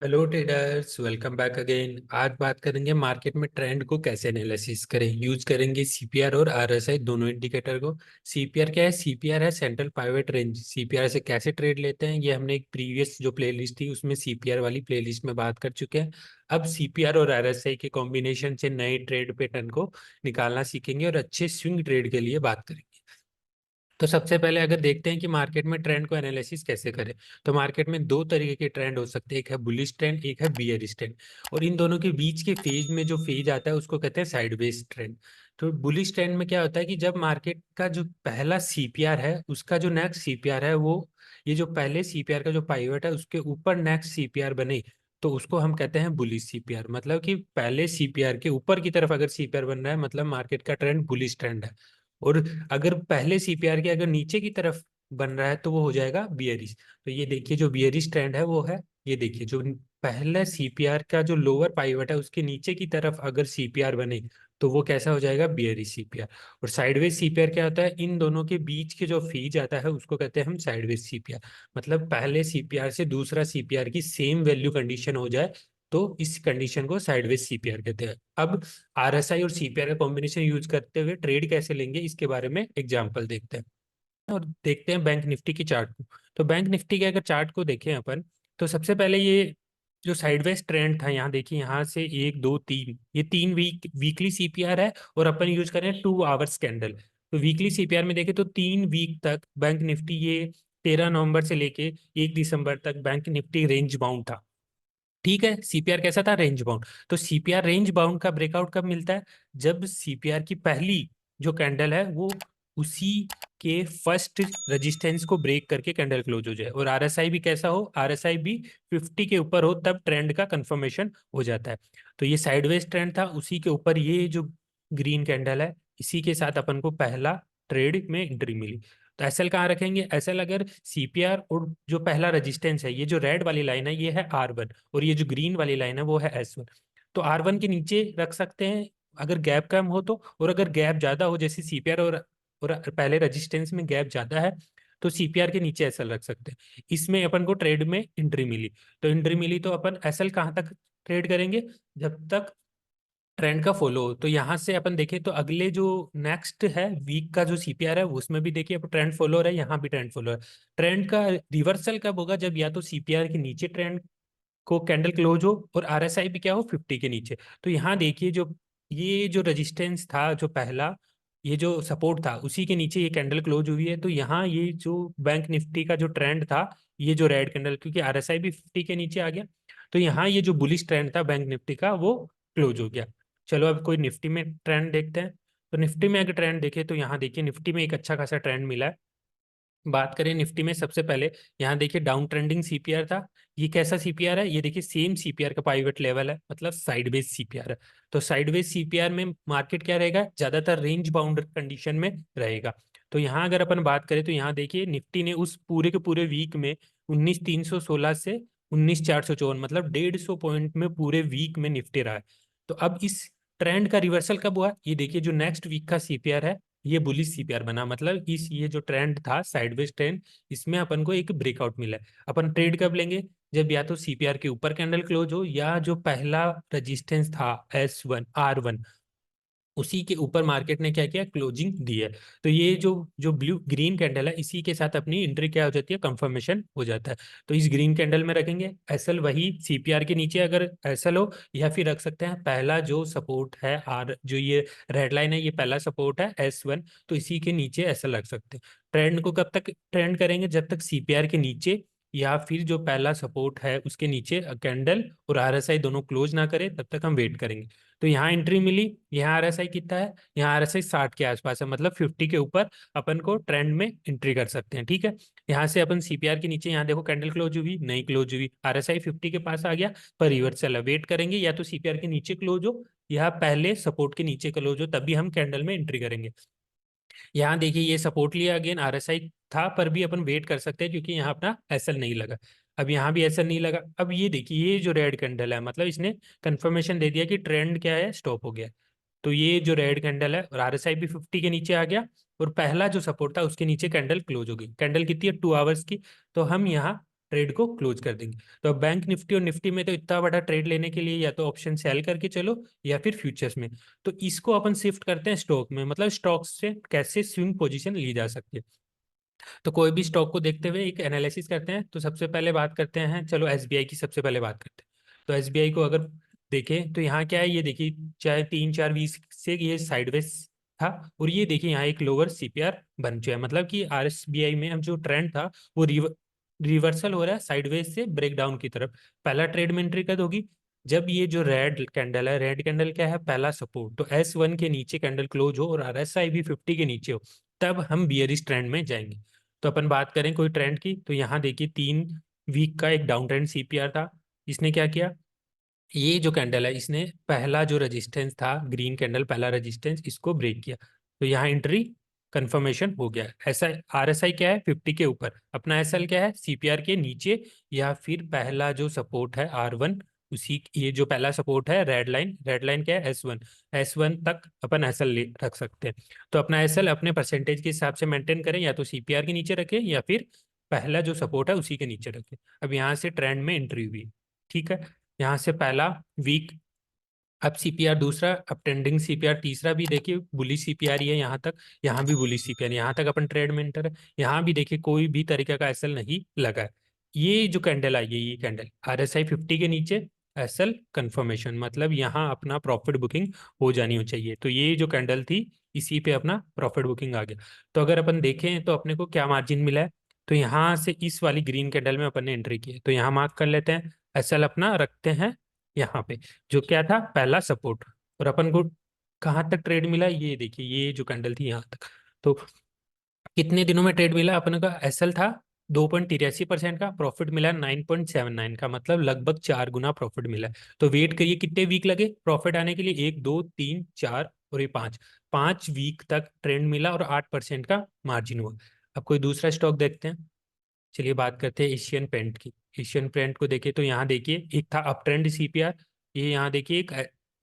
Hello traders, welcome back again. आज बात करेंगे मार्केट में ट्रेंड को कैसे एनालिसिस करें। यूज करेंगे सीपीआर और आरएसआई दोनों इंडिकेटर को। सीपीआर क्या है? सीपीआर है सेंट्रल पाइवट रेंज। सीपीआर से कैसे ट्रेड लेते हैं ये हमने एक प्रीवियस जो प्लेलिस्ट थी उसमें सीपीआर वाली प्लेलिस्ट में बात कर चुके हैं। अब सीपीआर और आरएसआई के कॉम्बिनेशन से नए ट्रेड पैटर्न को निकालना सीखेंगे और अच्छे स्विंग ट्रेड के लिए बात करेंगे। तो सबसे पहले अगर देखते हैं कि मार्केट में ट्रेंड को एनालिसिस कैसे करें, तो मार्केट में दो तरीके के ट्रेंड हो सकते हैं। एक है बुलिश ट्रेंड, एक है बियरिश ट्रेंड। और इन दोनों के बीच के फेज में जो फेज आता है उसको कहते हैं साइडवेज ट्रेंड। तो बुलिश ट्रेंड में क्या होता है कि जब मार्केट का जो पहला सीपीआर है उसका जो नेक्स्ट सीपीआर है वो ये जो पहले सीपीआर का जो पाइवट है उसके ऊपर नेक्स्ट सीपीआर बने, तो उसको हम कहते हैं बुलिश सीपीआर। मतलब कि पहले सीपीआर के ऊपर की तरफ अगर सीपीआर बन रहा है मतलब मार्केट का ट्रेंड बुलिश ट्रेंड है। और अगर पहले सीपीआर के अगर नीचे की तरफ बन रहा है तो वो हो जाएगा बियरिश। तो ये देखिए जो बियरिश ट्रेंड है वो है, ये देखिए जो पहले सीपीआर का जो लोअर पाइवट है उसके नीचे की तरफ अगर सीपीआर बने तो वो कैसा हो जाएगा? Bearish CPR. और साइडवेज सीपीआर क्या होता है? इन दोनों के बीच के जो फेज आता है उसको कहते हैं हम साइडवेज सीपीआर। मतलब पहले सीपीआर से दूसरा सीपीआर की सेम वैल्यू कंडीशन हो जाए तो इस कंडीशन को साइडवेज सीपीआर कहते हैं। अब आरएसआई और सीपीआर का कॉम्बिनेशन यूज करते हुए ट्रेड कैसे लेंगे इसके बारे में एग्जांपल देखते हैं। और देखते हैं बैंक निफ्टी की चार्ट को। तो बैंक निफ्टी के अगर चार्ट को देखें अपन, तो सबसे पहले ये जो साइडवेज ट्रेंड था यहाँ देखिए, यहाँ से एक दो तीन, ये तीन वीकली सीपीआर है और अपन यूज करें 2 आवर्स कैंडल। तो वीकली सीपीआर में देखें तो 3 वीक तक बैंक निफ्टी ये 13 नवंबर से लेके 1 दिसंबर तक बैंक निफ्टी रेंज बाउंड था। ठीक है, सीपीआर कैसा था? Range bound. तो सीपीआर रेंज बाउंड का ब्रेकआउट कब मिलता है? जब सीपीआर की पहली जो कैंडल है वो उसी के फर्स्ट रेजिस्टेंस को ब्रेक करके कैंडल क्लोज हो जाए। और आरएसआई भी कैसा हो? आरएसआई भी 50 के ऊपर हो तब ट्रेंड का कंफर्मेशन हो जाता है। तो ये साइडवेज ट्रेंड था, उसी के ऊपर ये जो ग्रीन कैंडल है इसी के साथ अपन को पहला ट्रेड में एंट्री मिली। तो एसएल कहाँ रखेंगे? एसएल अगर सीपीआर और जो पहला रेजिस्टेंस है, ये जो रेड वाली लाइन है ये है R1 और ये जो ग्रीन वाली लाइन है वो है S1। तो R1 के नीचे रख सकते हैं अगर गैप कम हो तो, और अगर गैप ज्यादा हो जैसे सीपीआर और पहले रेजिस्टेंस में गैप ज्यादा है तो सीपीआर के नीचे एसएल रख सकते हैं। इसमें अपन को ट्रेड में एंट्री मिली। तो एंट्री मिली तो अपन एसएल कहाँ तक ट्रेड करेंगे? जब तक ट्रेंड का फॉलो हो। तो यहाँ से अपन देखें तो अगले जो नेक्स्ट है वीक का जो सीपीआर है उसमें भी देखिए अब ट्रेंड फॉलो हो रहा है, यहाँ भी ट्रेंड फॉलो है। ट्रेंड का रिवर्सल कब होगा? जब या तो सीपीआर के नीचे ट्रेंड को कैंडल क्लोज हो और आरएसआई भी क्या हो? 50 के नीचे। तो यहाँ देखिए जो ये जो रेजिस्टेंस था जो पहला, ये जो सपोर्ट था उसी के नीचे ये कैंडल क्लोज हुई है। तो यहाँ ये जो बैंक निफ्टी का जो ट्रेंड था, ये जो रेड कैंडल, क्योंकि आरएसआई भी 50 के नीचे आ गया, तो यहाँ ये जो बुलिश ट्रेंड था बैंक निफ्टी का वो क्लोज हो गया। चलो अब कोई निफ्टी में ट्रेंड देखते हैं। तो निफ्टी में अगर ट्रेंड देखें तो यहाँ देखिए निफ्टी में एक अच्छा खासा ट्रेंड मिला है। बात करें निफ्टी में सबसे पहले, यहाँ देखिए डाउन ट्रेंडिंग सीपीआर था। ये कैसा सीपीआर है? ये देखिए सेम सीपीआर का पाइवट लेवल है, मतलब साइडवेज सीपीआर है। तो साइडवेज सीपीआर में मार्केट क्या रहेगा? ज्यादातर रेंज बाउंड कंडीशन में रहेगा। तो यहाँ अगर अपन बात करें तो यहाँ देखिए निफ्टी ने उस पूरे के पूरे वीक में 19,316 से 19,454, मतलब 150 पॉइंट में पूरे वीक में निफ्टी रहा है। तो अब इस ट्रेंड का रिवर्सल कब हुआ? ये देखिए जो नेक्स्ट वीक का सीपीआर है ये बुलिश सीपीआर बना, मतलब इस ये जो ट्रेंड था साइडवेज ट्रेंड, इसमें अपन को एक ब्रेकआउट मिला है। अपन ट्रेड कब लेंगे? जब या तो सीपीआर के ऊपर कैंडल क्लोज हो या जो पहला रेजिस्टेंस था S1 R1 उसी के ऊपर मार्केट ने क्या किया? क्लोजिंग दी है। तो ये जो जो ब्लू ग्रीन कैंडल है इसी के साथ अपनी एंट्री क्या हो जाती है? कंफर्मेशन हो जाता है। तो इस ग्रीन कैंडल में रखेंगे एसएल, वही सीपीआर के नीचे अगर एसएल हो, या फिर रख सकते हैं पहला जो सपोर्ट है आर, जो ये रेड लाइन है ये पहला सपोर्ट है S1, तो इसी के नीचे एसएल रख सकते हैं। ट्रेंड को कब तक ट्रेंड करेंगे? जब तक सीपीआर के नीचे या फिर जो पहला सपोर्ट है उसके नीचे कैंडल और आरएसआई दोनों क्लोज ना करे तब तक हम वेट करेंगे। तो यहाँ एंट्री मिली, यहाँ आरएसआई कितना है? यहाँ आरएसआई 60 के आसपास है, मतलब 50 के ऊपर अपन को ट्रेंड में एंट्री कर सकते हैं। ठीक है, यहाँ से अपन सीपीआर के नीचे, यहाँ देखो कैंडल क्लोज हुई नहीं क्लोज हुई, आरएसआई 50 के पास आ गया, पर रिवर्सल वेट करेंगे या तो सीपीआर के नीचे क्लोज हो या पहले सपोर्ट के नीचे क्लोज हो, तभी हम कैंडल में एंट्री करेंगे। यहाँ देखिए ये सपोर्ट लिया, अगेन आरएसआई था पर भी अपन वेट कर सकते हैं क्योंकि यहाँ अपना एसएल नहीं लगा। अब यहाँ भी एसएल नहीं लगा। अब ये देखिए ये जो रेड कैंडल है मतलब इसने कंफर्मेशन दे दिया कि ट्रेंड क्या है? स्टॉप हो गया। तो ये जो रेड कैंडल है और आरएसआई भी 50 के नीचे आ गया और पहला जो सपोर्ट था उसके नीचे कैंडल क्लोज हो गई। कैंडल कितनी है? 2 आवर्स की। तो हम यहाँ ट्रेड को क्लोज कर देंगे। तो अब बैंक निफ्टी और निफ्टी में तो इतना बड़ा ट्रेड लेने के लिए या तो ऑप्शन सेल करके चलो या फिर फ्यूचर्स में। तो इसको अपन शिफ्ट करते हैं स्टॉक में, मतलब स्टॉक से कैसे स्विंग पोजीशन ली जा सकती है। तो कोई भी स्टॉक को देखते हुए एक एनालिसिस करते हैं। तो सबसे पहले बात करते हैं, चलो एसबीआई की सबसे पहले बात करते हैं। तो एसबीआई को अगर देखें तो यहाँ क्या है, ये देखिए चाहे 3-4 वीक से ये साइडवेज था, और ये देखिए यहाँ एक लोअर सीपीआर बन चुका है, मतलब कि आरएसबीआई में अब जो ट्रेंड था वो रिवर्सल हो रहा है साइडवेज से ब्रेकडाउन की तरफ। पहला ट्रेड में एंट्री कब होगी, जब ये जो रेड कैंडल है, रेड कैंडल क्या है, पहला सपोर्ट, तो S1 के नीचे कैंडल क्लोज हो और RSI भी 50 के नीचे हो, तब हम बियरिश ट्रेंड में जाएंगे। तो अपन बात करें कोई ट्रेंड की, तो यहाँ देखिए 3 वीक का एक डाउन ट्रेंड सीपीआर था। इसने क्या किया, ये जो कैंडल है इसने पहला जो रेजिस्टेंस था, ग्रीन कैंडल पहला रेजिस्टेंस, इसको ब्रेक किया। तो यहाँ एंट्री कंफर्मेशन हो गया। ऐसा RSI क्या है 50 के ऊपर, अपना SL क्या है सीपीआर के नीचे, या फिर पहला जो सपोर्ट है R1, उसी ये जो पहला सपोर्ट है रेड लाइन क्या है S1 तक अपन SL रख सकते हैं। तो अपना SL अपने परसेंटेज के हिसाब से मेंटेन करें, या तो सीपीआर के नीचे रखें या फिर पहला जो सपोर्ट है उसी के नीचे रखें। अब यहाँ से ट्रेंड में एंट्री हुई, ठीक है, यहाँ से पहला वीक, अब सीपीआर दूसरा, अब ट्रेंडिंग सीपीआर तीसरा भी देखिए बुलिश सीपीआर ही है यहाँ तक, यहाँ भी बुलिश सीपीआर, यहाँ तक अपन ट्रेड में एंटर है। यहाँ भी देखिए कोई भी तरीके का एसएल नहीं लगा है। ये जो कैंडल आई है, ये कैंडल RSI 50 के नीचे, एसएल कंफर्मेशन, मतलब यहाँ अपना प्रॉफिट बुकिंग हो जानी हो चाहिए। तो ये जो कैंडल थी इसी पे अपना प्रॉफिट बुकिंग आ गया। तो अगर अपन देखें तो अपने को क्या मार्जिन मिला है, तो यहाँ से इस वाली ग्रीन कैंडल में अपन ने एंट्री की है, तो यहाँ मार्क कर लेते हैं, एसएल अपना रखते हैं यहाँ पे, जो क्या था पहला सपोर्ट। और अपन को कहाँ तक ट्रेड मिला, ये देखिए ये जो कैंडल थी यहाँ तक। तो कितने दिनों में ट्रेड मिला अपन का, एसएल था 2.83% का, प्रॉफिट मिला 9.79 का, मतलब लगभग 4 गुना प्रॉफिट मिला है। तो वेट करिए कितने वीक लगे प्रॉफिट आने के लिए, 1, 2, 3, 4 और ये 5 वीक तक ट्रेंड मिला और 8% का मार्जिन हुआ। अब कोई दूसरा स्टॉक देखते हैं, चलिए बात करते हैं एशियन पेंट की। एशियन पेंट को देखिए तो यहाँ देखिए एक था अप ट्रेंड सीपीआर, ये यहाँ देखिए एक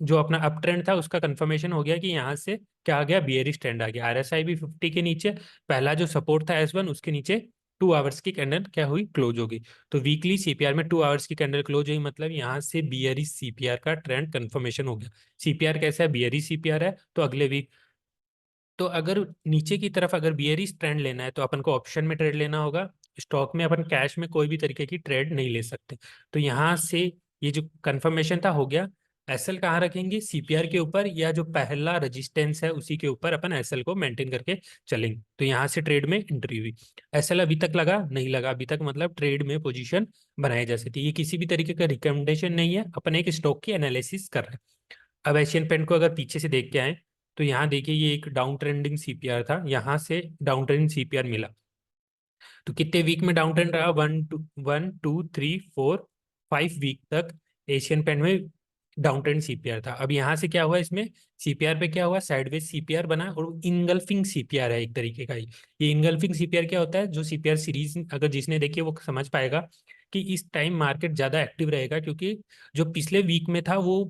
जो अपना अप ट्रेंड था उसका कंफर्मेशन हो गया कि यहाँ से क्या आ गया, बियरिश ट्रेंड आ गया। RSI भी 50 के नीचे, पहला जो सपोर्ट था S1 उसके नीचे 2 आवर्स की कैंडल क्या हुई, क्लोज हो गई। तो वीकली सीपीआर में 2 आवर्स की कैंडल क्लोज हुई, मतलब यहाँ से बियरिश सीपीआर का ट्रेंड कंफर्मेशन हो गया। सीपीआर कैसा है, बियरिश सीपीआर है, तो अगले वीक, तो अगर नीचे की तरफ अगर बियरिश ट्रेंड लेना है तो अपन को ऑप्शन में ट्रेड लेना होगा। स्टॉक में अपन कैश में कोई भी तरीके की ट्रेड नहीं ले सकते। तो यहाँ से ये जो कंफर्मेशन था हो गया। एसएल कहाँ रखेंगे, सीपीआर के ऊपर, या जो पहला रेजिस्टेंस है उसी के ऊपर अपन एसएल को मेंटेन करके चलेंगे। तो यहाँ से ट्रेड में एंट्री हुई। एसएल अभी तक लगा नहीं लगा अभी तक, मतलब ट्रेड में पोजीशन बनाई जा सकती है। ये किसी भी तरीके का रिकमेंडेशन नहीं है, अपन एक स्टॉक की एनालिसिस कर रहे हैं। अब एशियन पेंट को अगर पीछे से देख के आए तो यहाँ देखिए ये एक डाउन ट्रेंडिंग सीपीआर था, यहाँ से डाउन ट्रेंडिंग सीपीआर मिला। तो कितने वीक में डाउन ट्रेंड रहा, 1, 2, 3, 4, 5 वीक तक एशियन पेंट में डाउन ट्रेंड सीपीआर था। अब यहाँ से क्या हुआ, इसमें सीपीआर पे क्या हुआ, साइडवेज सीपीआर बना, और इनगल्फिंग सीपीआर है एक तरीके का ही। ये इनगल्फिंग सीपीआर क्या होता है, जो सीपीआर सीरीज अगर जिसने देखी है वो समझ पाएगा कि इस टाइम मार्केट ज्यादा एक्टिव रहेगा, क्योंकि जो पिछले वीक में था वो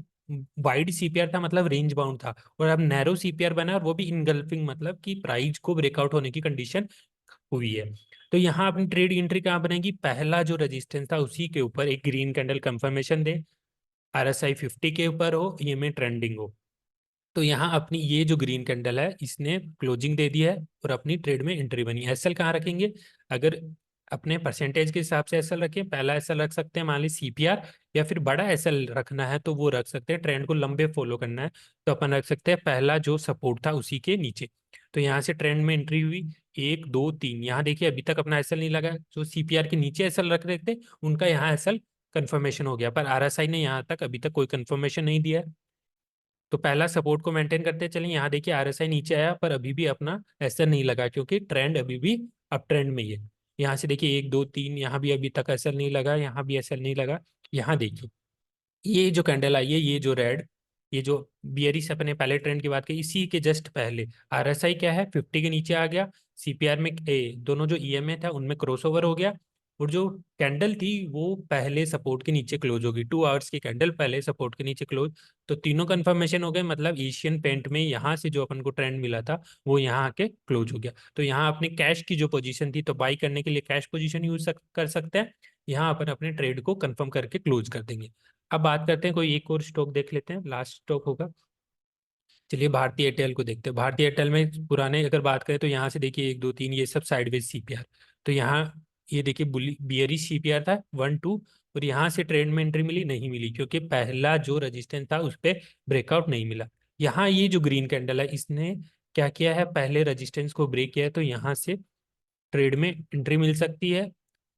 वाइड सीपीआर था, मतलब रेंज बाउंड था, और अब नैरो सीपीआर बना, और वो भी इनगल्फिंग, मतलब कि प्राइस को ब्रेकआउट होने की कंडीशन हुई है। तो यहाँ अपनी ट्रेड एंट्री कहाँ बनेगी, पहला जो रेजिस्टेंस था उसी के ऊपर एक ग्रीन कैंडल कंफर्मेशन दे, RSI 50 के ऊपर हो, EMA ट्रेंडिंग हो। तो यहाँ अपनी ये जो ग्रीन कैंडल है इसने क्लोजिंग दे दी है और अपनी ट्रेड में एंट्री बनी। एसएल कहाँ रखेंगे, अगर अपने परसेंटेज के हिसाब से एसएल रखें, पहला एसएल रख सकते हैं मान ली सीपीआर, या फिर बड़ा एसएल रखना है तो वो रख सकते हैं, ट्रेंड को लंबे फॉलो करना है तो अपन रख सकते हैं पहला जो सपोर्ट था उसी के नीचे। तो यहाँ से ट्रेंड में एंट्री हुई, 1, 2, 3, यहाँ देखिए अभी तक अपना एसएल नहीं लगा, जो सीपीआर के नीचे एसएल रख रहे थे उनका यहाँ एसएल कंफर्मेशन हो गया, पर RSI ने यहाँ तक अभी तक कोई कंफर्मेशन नहीं दिया है। तो पहला सपोर्ट को मेंटेन करते चलिए, यहाँ देखिए RSI नीचे आया पर अभी भी अपना ऐसा नहीं लगा, क्योंकि ट्रेंड अभी भी अप ट्रेंड में ही है। यहाँ से देखिए 1, 2, 3, यहाँ भी अभी तक ऐसा नहीं लगा, यहाँ भी ऐसा नहीं लगा। यहाँ देखिए ये जो कैंडल आई है, ये जो रेड, ये जो बियरिश अपने पहले ट्रेंड की बात की, इसी के जस्ट पहले RSI क्या है 50 के नीचे आ गया, सीपीआर में दोनों जो EMA था उनमें क्रॉसओवर हो गया, और जो कैंडल थी वो पहले सपोर्ट के नीचे क्लोज होगी, 2 आवर्स की कैंडल पहले सपोर्ट के नीचे क्लोज। तो तीनों कंफर्मेशन हो गए, मतलब एशियन पेंट में यहाँ से जो अपन को ट्रेंड मिला था वो यहाँ आके क्लोज हो गया। तो यहाँ अपने कैश की जो पोजीशन थी, तो बाई करने के लिए कैश पोजीशन यूज कर सकते हैं। यहाँ अपन अपने ट्रेड को कंफर्म करके क्लोज कर देंगे। अब बात करते हैं, कोई एक और स्टॉक देख लेते हैं, लास्ट स्टॉक होगा। चलिए भारतीय एयरटेल को देखते हैं। भारतीय एयरटेल में पुराने अगर बात करें तो यहाँ से देखिए 1 2 3 ये सब साइडवेज सीपीआर। तो यहाँ ये देखिए बियरिश सीपीआर था 1 2, और यहाँ से ट्रेंड में एंट्री मिली नहीं मिली, क्योंकि पहला जो रजिस्टेंस था उस पर ब्रेकआउट नहीं मिला। यहाँ ये जो ग्रीन कैंडल है इसने क्या किया है, पहले रजिस्टेंस को ब्रेक किया है, तो यहाँ से ट्रेड में एंट्री मिल सकती है।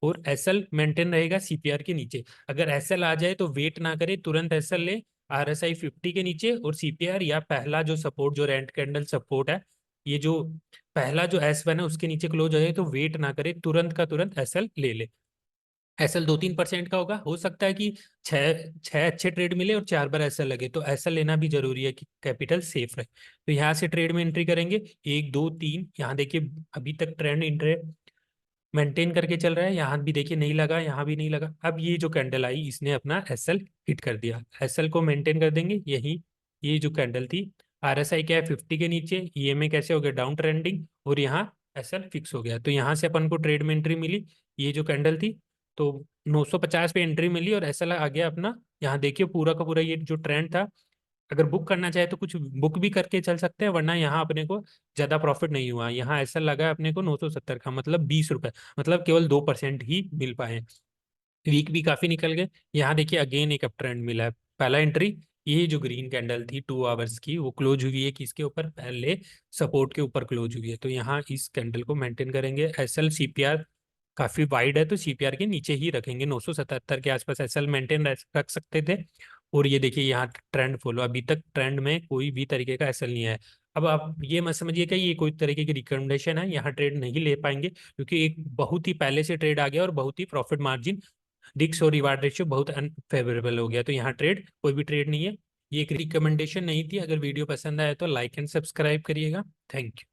और एसएल मेंटेन रहेगा सीपीआर के नीचे। अगर एसएल आ जाए तो वेट ना करे, तुरंत एसएल ले आरएसआई 50 के नीचे, और सीपीआर या पहला जो सपोर्ट जो रेंट कैंडल सपोर्ट है, ये जो पहला जो एस वन है उसके नीचे क्लोज हो जाए तो वेट ना करे, तुरंत का तुरंत एसएल ले ले। एसएल 2 3% का होगा, हो सकता है कि छह छह अच्छे ट्रेड मिले और 4 बार एसएल लगे, तो एसएल लेना भी जरूरी है कि कैपिटल सेफ रहे। तो यहाँ से ट्रेड में एंट्री करेंगे 1 2 3। यहाँ देखिए अभी तक ट्रेंड इंट्रे मेंटेन करके चल रहा है, यहाँ भी देखिए नहीं लगा, यहाँ भी नहीं लगा। अब ये जो कैंडल आई इसने अपना एसएल हिट कर दिया, एसएल को मेंटेन कर देंगे यही। ये जो कैंडल थी, आरएसआई क्या है 50 के नीचे, ईएमए कैसे हो गया डाउन ट्रेंडिंग, और यहाँ एसएल फिक्स हो गया। तो यहाँ से अपन को ट्रेड में एंट्री मिली, ये जो कैंडल थी तो 950 पे एंट्री मिली, और एसएल आ गया अपना। यहाँ देखिए पूरा का पूरा ये जो ट्रेंड था, अगर बुक करना चाहे तो कुछ बुक भी करके चल सकते हैं, वरना यहाँ अपने को ज्यादा प्रॉफिट नहीं हुआ। यहाँ ऐसा लगा है अपने को 970 का, मतलब 20 रुपए, मतलब केवल 2% ही मिल पाए। वीक भी काफी निकल गए। यहाँ देखिए अगेन एक अप ट्रेंड मिला है। पहला एंट्री, ये जो ग्रीन कैंडल थी 2 आवर्स की, वो क्लोज हुई है किसके ऊपर, पहले सपोर्ट के ऊपर क्लोज हुई है। तो यहाँ इस कैंडल को मेंटेन करेंगे। एसएल सीपीआर काफी वाइड है, तो सीपीआर के नीचे ही रखेंगे, 977 के आसपास एसएल मेंटेन रख सकते थे। और ये देखिए यहाँ ट्रेंड फॉलो, अभी तक ट्रेंड में कोई भी तरीके का एसएल नहीं है। अब आप ये मत समझिए कि ये कोई तरीके की रिकमेंडेशन है, यहाँ ट्रेड नहीं ले पाएंगे, क्योंकि एक बहुत ही पहले से ट्रेड आ गया और बहुत ही प्रॉफिट मार्जिन, रिस्क और रिवार्ड रेशियो बहुत अनफेवरेबल हो गया। तो यहाँ ट्रेड कोई भी ट्रेड नहीं है। ये एक रिकमेंडेशन नहीं थी। अगर वीडियो पसंद आए तो लाइक एंड सब्सक्राइब करिएगा। Thank you.